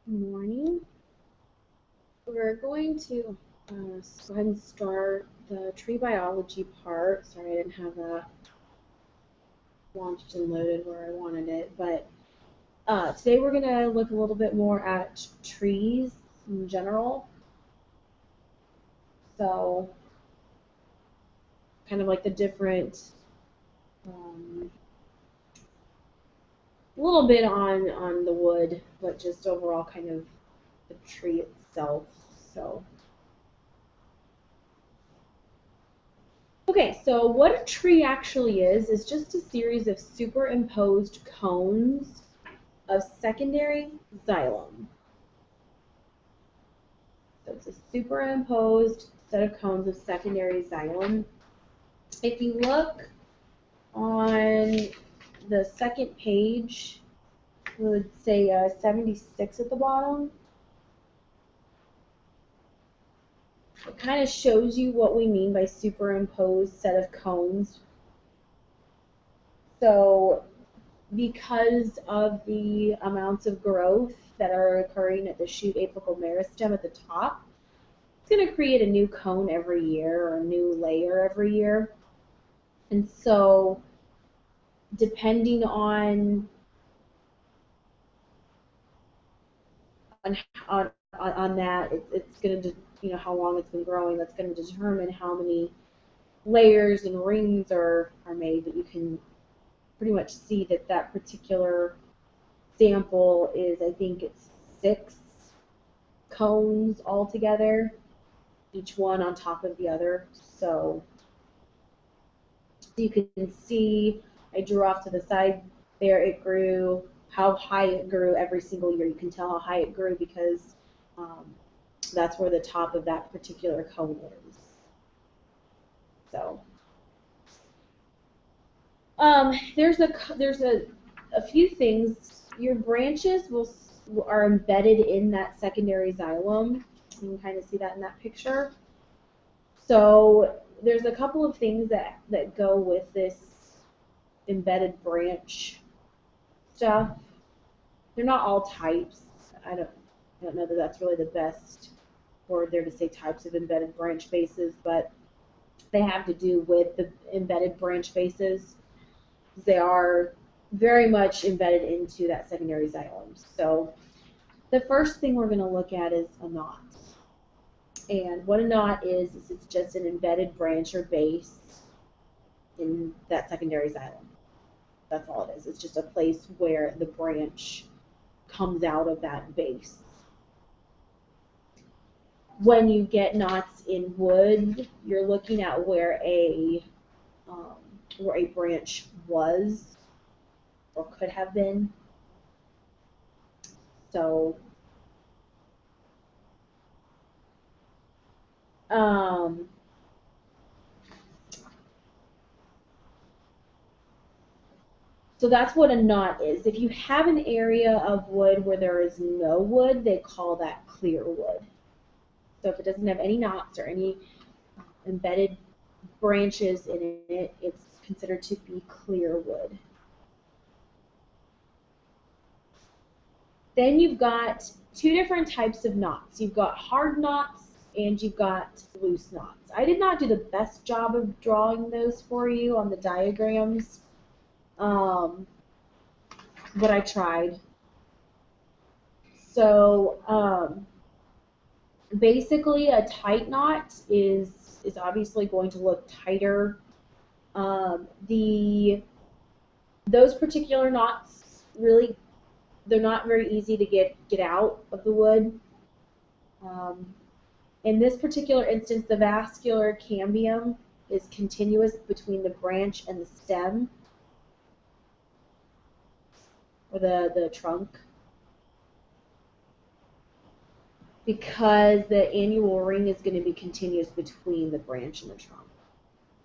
Morning. We're going to go ahead and start the tree biology part. Sorry, I didn't have that launched and loaded where I wanted it. But today we're going to look a little bit more at trees in general. So, kind of like the different, um, a little bit on the wood, but just overall kind of the tree itself. So. Okay, so what a tree actually is just a series of superimposed cones of secondary xylem. So it's a superimposed set of cones of secondary xylem. If you look on the second page, we would say 76 at the bottom. It kind of shows you what we mean by superimposed set of cones. So because of the amounts of growth that are occurring at the shoot apical meristem at the top, it's going to create a new cone every year or a new layer every year. And so depending on that, it's going to, how long it's been growing, that's going to determine how many layers and rings are made. But you can pretty much see that that particular sample is, I think it's 6 cones altogether, each one on top of the other. So you can see I drew off to the side there, it grew, how high it grew every single year. You can tell how high it grew because um, that's where the top of that particular cone is. So there's a few things. Your branches are embedded in that secondary xylem. You can kind of see that in that picture. So there's a couple of things that go with this embedded branch stuff. They're not all types. I don't know that that's really the best word there to say types of embedded branch bases, but they have to do with the embedded branch bases. They are very much embedded into that secondary xylem. So the first thing we're going to look at is a knot. And what a knot is it's just an embedded branch or base in that secondary xylem. That's all it is. It's just a place where the branch comes out of that base. When you get knots in wood, you're looking at where a branch was or could have been. So um, so that's what a knot is. If you have an area of wood where there is no wood, they call that clear wood. So if it doesn't have any knots or any embedded branches in it, it's considered to be clear wood. Then you've got 2 different types of knots. You've got hard knots and you've got loose knots. I did not do the best job of drawing those for you on the diagrams, but I tried. So basically a tight knot is obviously going to look tighter. Those particular knots really, they're not very easy to get out of the wood. In this particular instance, the vascular cambium is continuous between the branch and the stem, or the trunk, because the annual ring is going to be continuous between the branch and the trunk.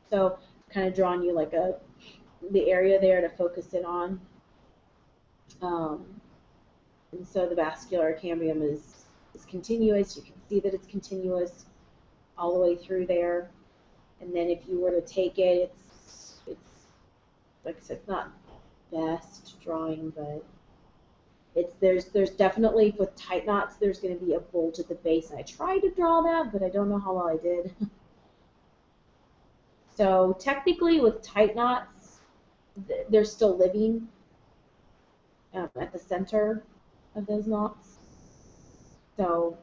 So kind of drawing you like the area there to focus in on. And so the vascular cambium is continuous. You can see that it's continuous all the way through there. And then if you were to take it, it's like I said, it's not best drawing, but There's definitely, with tight knots, there's going to be a bulge at the base. And I tried to draw that, but I don't know how well I did. So technically, with tight knots, they're still living at the center of those knots. So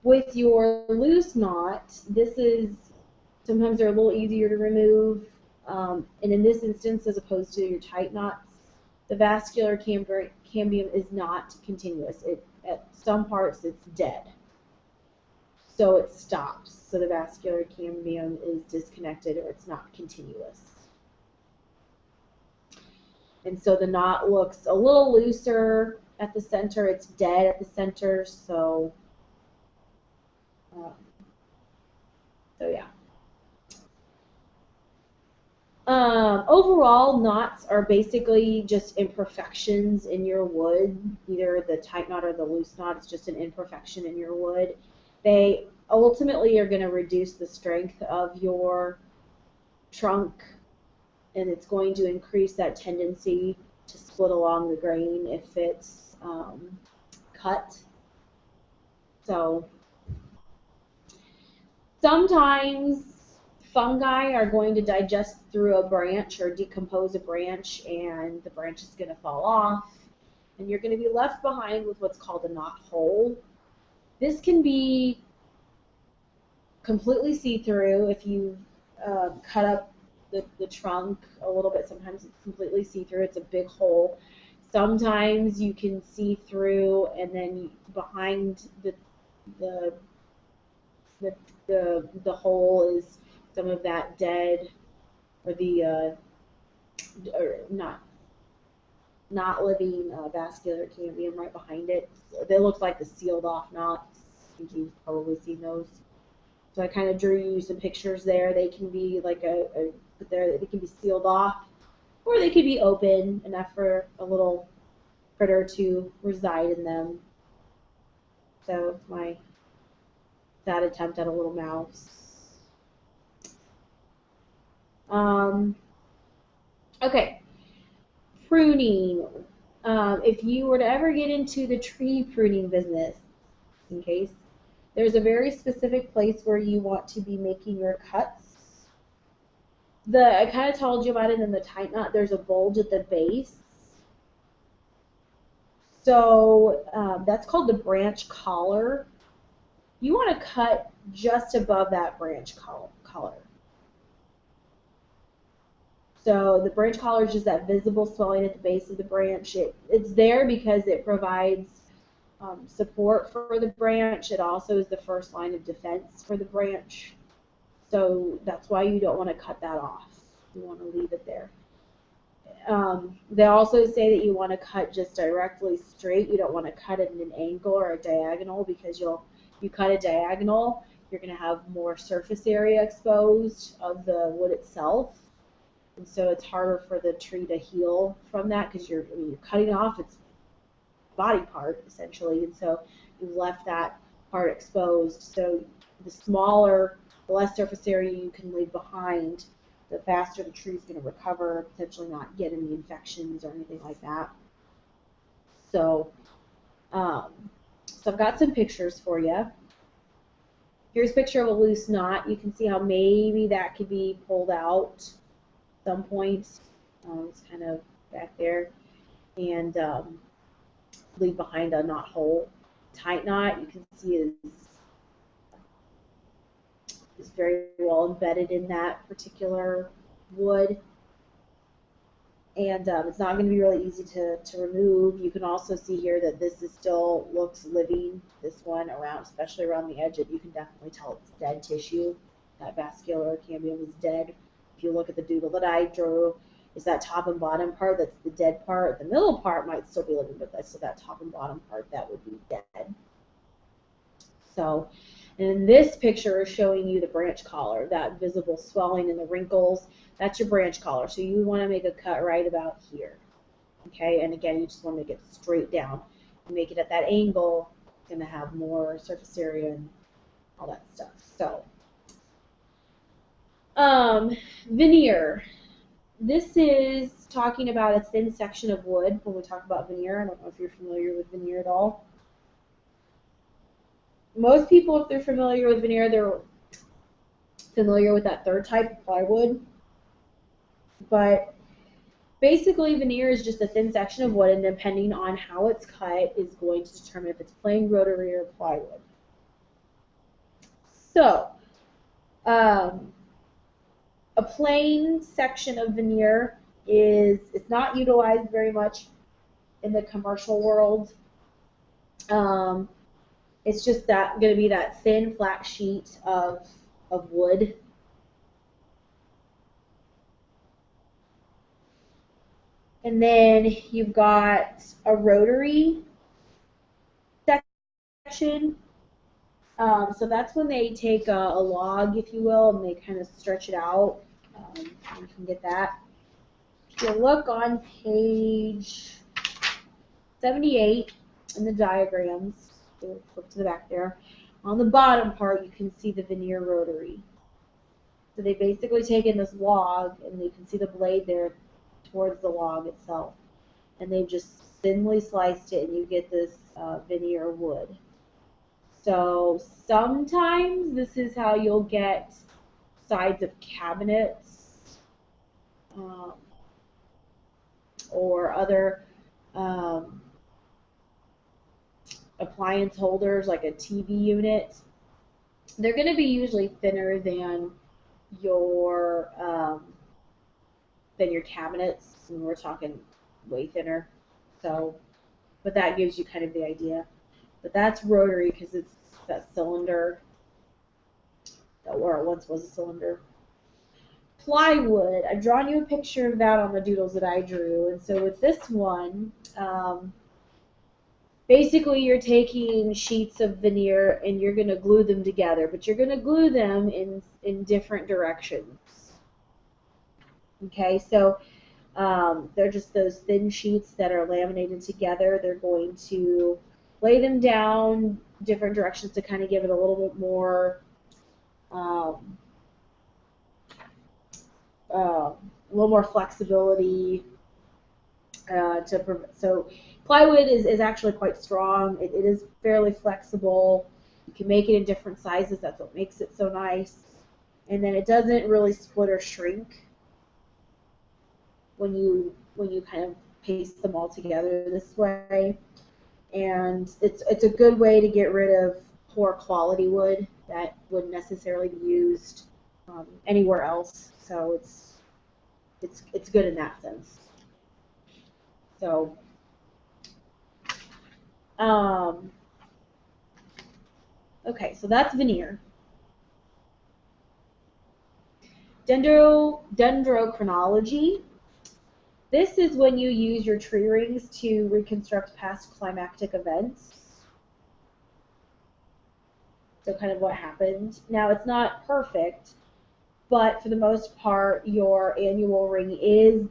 with your loose knot, sometimes they're a little easier to remove. And in this instance, as opposed to your tight knots, the vascular cambium is not continuous. At some parts, it's dead. So it stops. So the vascular cambium is disconnected, or it's not continuous. And so the knot looks a little looser at the center. It's dead at the center. So yeah. Overall, knots are basically just imperfections in your wood. Either the tight knot or the loose knot is just an imperfection in your wood. They ultimately are going to reduce the strength of your trunk, and it's going to increase that tendency to split along the grain if it's cut. So sometimes fungi are going to digest through a branch or decompose a branch, and the branch is going to fall off, and you're going to be left behind with what's called a knot hole. This can be completely see-through if you cut up the trunk a little bit. Sometimes it's completely see-through. It's a big hole. Sometimes you can see through, and then behind the hole is some of that dead, or the or not living vascular cambium right behind it. So they look like the sealed off knots. I think you've probably seen those. So I kind of drew you some pictures there. They can be like they can be sealed off, or they could be open enough for a little critter to reside in them. So my sad attempt at a little mouse. Okay, pruning. If you were to ever get into the tree pruning business, in case, there's a very specific place where you want to be making your cuts. I kind of told you about it in the tight knot. There's a bulge at the base. So that's called the branch collar. You want to cut just above that branch collar. So the branch collar is just that visible swelling at the base of the branch. It's there because it provides support for the branch. It also is the first line of defense for the branch. So that's why you don't want to cut that off. You want to leave it there. They also say that you want to cut just directly straight. You don't want to cut it in an angle or a diagonal, because you cut a diagonal, you're going to have more surface area exposed of the wood itself. And so it's harder for the tree to heal from that, because you're cutting off its body part, essentially. And so you've left that part exposed. So the smaller, the less surface area you can leave behind, the faster the tree's going to recover, potentially not get any infections or anything like that. So, so I've got some pictures for you. Here's a picture of a loose knot. You can see how maybe that could be pulled out at some point. It's kind of back there. And leave behind a knot hole. Tight knot, you can see is very well embedded in that particular wood, and it's not going to be really easy to remove. You can also see here that this still looks living. This one around, especially around the edge, you can definitely tell it's dead tissue. That vascular cambium is dead. If you look at the doodle that I drew, is that top and bottom part, that's the dead part. The middle part might still be living, but that top and bottom part, that would be dead. So, and this picture is showing you the branch collar, that visible swelling and the wrinkles. That's your branch collar. So you want to make a cut right about here. Okay, and again, you just want to make it straight down. You make it at that angle, it's going to have more surface area and all that stuff. So, veneer. This is talking about a thin section of wood when we talk about veneer. I don't know if you're familiar with veneer at all. Most people, if they're familiar with veneer, they're familiar with that third type of plywood. But basically, veneer is just a thin section of wood, and depending on how it's cut is going to determine if it's plain, rotary, or plywood. So, a plain section of veneer it's not utilized very much in the commercial world. It's just that going to be that thin, flat sheet of wood. And then you've got a rotary section. So that's when they take a log, if you will, and they kind of stretch it out. You can get that. If you look on page 78 in the diagrams, flip to the back there, on the bottom part you can see the veneer rotary. So they basically take in this log, and you can see the blade there towards the log itself. And they've just thinly sliced it, and you get this veneer wood. So sometimes this is how you'll get sides of cabinets or other appliance holders like a TV unit. They're going to be usually thinner than your cabinets, and we're talking way thinner. So, but that gives you kind of the idea. But that's rotary because it's that cylinder, or it once was a cylinder. Plywood, I've drawn you a picture of that on the doodles that I drew. And so with this one, basically you're taking sheets of veneer and you're going to glue them together, but you're going to glue them in different directions. Okay, so they're just those thin sheets that are laminated together. They're going to lay them down different directions to kind of give it a little bit more flexibility. So plywood is actually quite strong. It is fairly flexible. You can make it in different sizes. That's what makes it so nice. And then it doesn't really split or shrink when you kind of paste them all together this way. And it's a good way to get rid of poor quality wood that wouldn't necessarily be used anywhere else. So it's good in that sense. So okay, so that's veneer. Dendrochronology. This is when you use your tree rings to reconstruct past climactic events. So kind of what happened. Now, it's not perfect, but for the most part, your annual ring is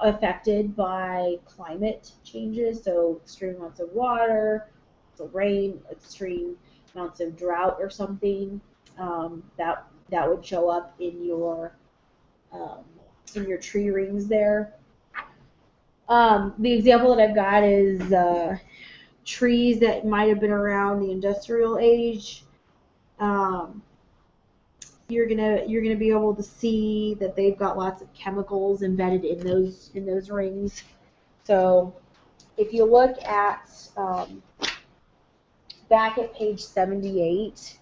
affected by climate changes, so extreme amounts of water, so rain, extreme amounts of drought or something, that would show up in your tree rings there. The example that I've got is trees that might have been around the industrial age. You're gonna be able to see that they've got lots of chemicals embedded in those rings. So if you look at back at page 78,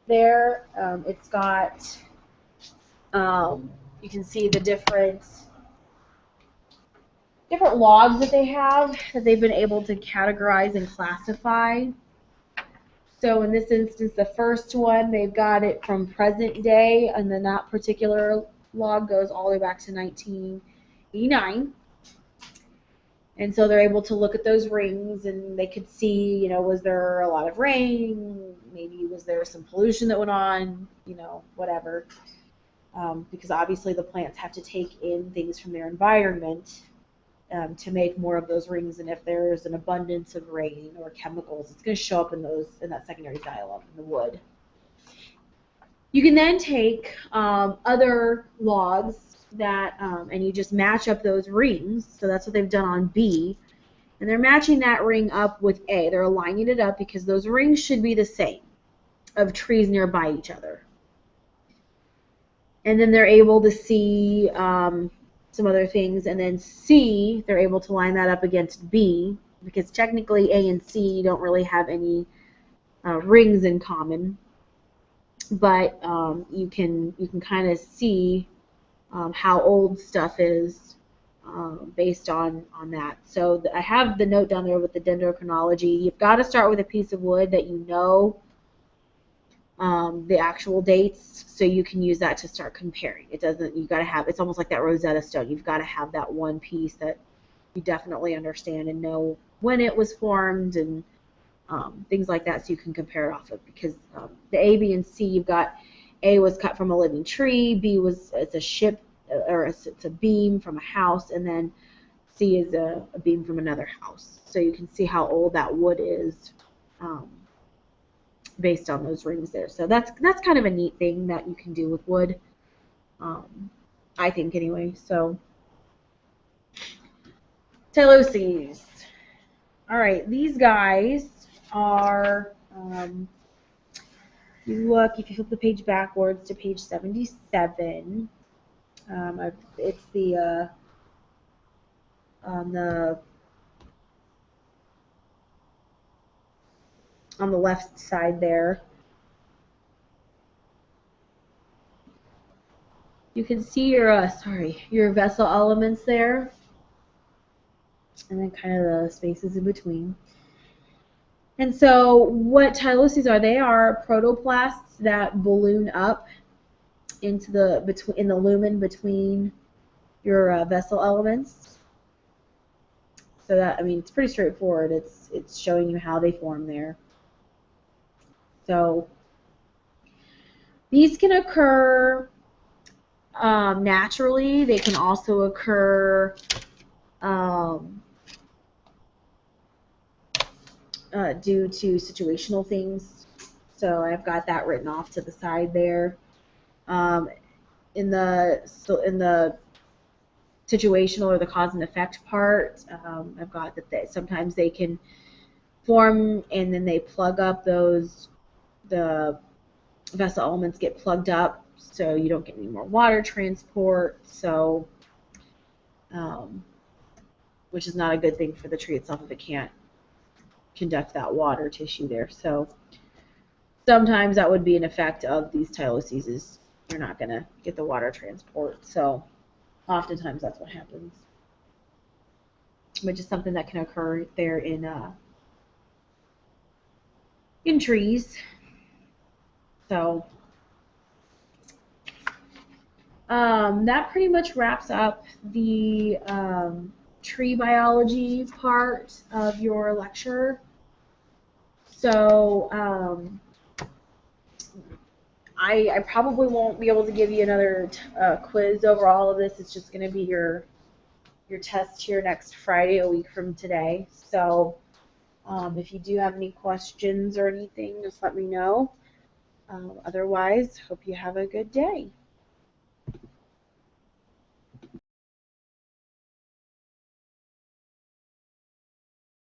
there it's got you can see the different logs that they have that they've been able to categorize and classify. So in this instance, the first one, they've got it from present day, and then that particular log goes all the way back to 1989. And so they're able to look at those rings, and they could see, you know, was there a lot of rain? Maybe was there some pollution that went on? You know, whatever. Because obviously the plants have to take in things from their environment to make more of those rings, and if there's an abundance of rain or chemicals, it's going to show up in that secondary xylem in the wood. You can then take other logs that, and you just match up those rings. So that's what they've done on B. And they're matching that ring up with A. They're aligning it up because those rings should be the same of trees nearby each other. And then they're able to see some other things. And then C, they're able to line that up against B because technically A and C don't really have any rings in common. But you can kind of see how old stuff is based on that. So I have the note down there with the dendrochronology. You've got to start with a piece of wood that you know the actual dates, so you can use that to start comparing. It doesn't. You got to have. It's almost like that Rosetta Stone. You've got to have that one piece that you definitely understand and know when it was formed and things like that, so you can compare it off of. Because the A, B, and C, you've got A was cut from a living tree, B was it's a ship or it's a beam from a house, and then C is a beam from another house. So you can see how old that wood is. Based on those rings there. So that's kind of a neat thing that you can do with wood, I think anyway. So Tyloses. All right, these guys are, you look, if you flip the page backwards to page 77, it's the on the left side there. You can see your vessel elements there, and then kind of the spaces in between. And so what Tyloses are, they are protoplasts that balloon up into in the lumen between your vessel elements. So that, I mean, it's pretty straightforward. It's showing you how they form there. So these can occur naturally. They can also occur due to situational things. So I've got that written off to the side there. In the situational or the cause and effect part, I've got that sometimes they can form and then they plug up the vessel elements get plugged up, so you don't get any more water transport. So, which is not a good thing for the tree itself if it can't conduct that water tissue there. So sometimes that would be an effect of these Tyloses, is you're not going to get the water transport. So oftentimes that's what happens, which is something that can occur there in trees. So that pretty much wraps up the tree biology part of your lecture. So I probably won't be able to give you another quiz over all of this. It's just going to be your test here next Friday, a week from today. So if you do have any questions or anything, just let me know. Otherwise, hope you have a good day.